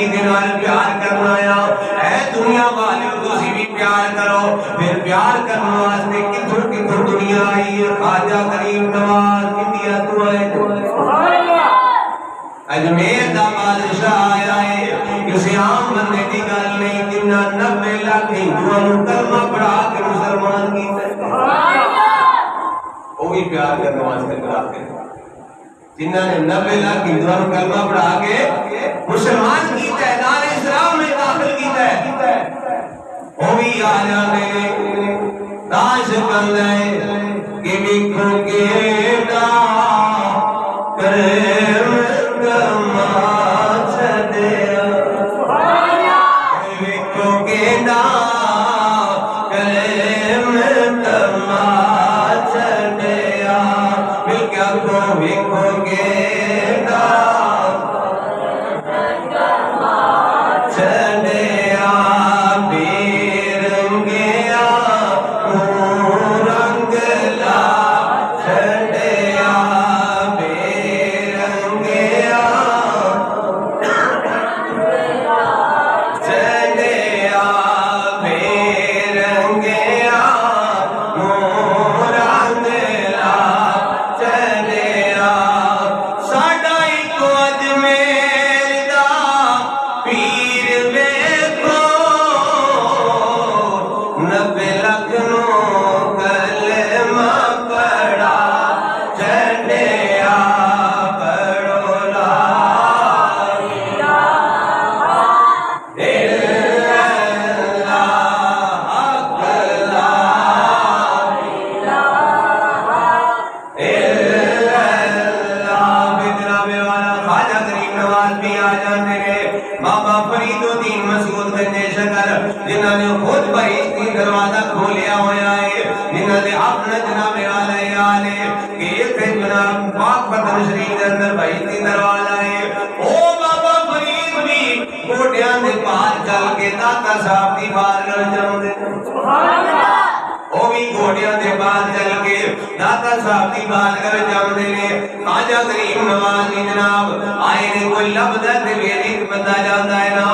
तरीके नाल प्यार करना है दुनिया वाले तुसी भी प्यार करो। फिर प्यार करने वास्ते किथों किथों दुनिया आई है। ख्वाजा गरीब नवाज इंडिया तो आए, अजमेर दा बादशाह आया है। किसी आम बंदे की गल नहीं, जिन्ना 90 लाख हिंदुओं को कलमा पढ़ा के मुसलमान कीता, वो भी प्यार करने वास्ते कराते हैं। जिन्होंने 90 लाख हिंदुओं को कलमा पढ़ा के मुसलमान कीता है, नारे इस्लाम में दाखिल कीता है, वो भी आ जाने दाश कर कि बिखो के ना करे जिन्होंने खुद बहिश्ती दरवाजा खोलिया होया है, जिन्होंने अपने जनाब आले कि इथे जनाब पाक बदन शरीफ के अंदर बहिश्ती दरवाजा है। ओ बाबा फरीद भी गोटियां दे पार चल के दाता साहब दी बारगाह जाउंदे, सुभान अल्लाह। ओ भी गोटियां दे पार चल के दाता साहब दी बारगाह जाउंदे ने। ख्वाजा गरीब नवाज जनाब आए ने कोई लभदा ते वेरी बंदा जांदा है ना।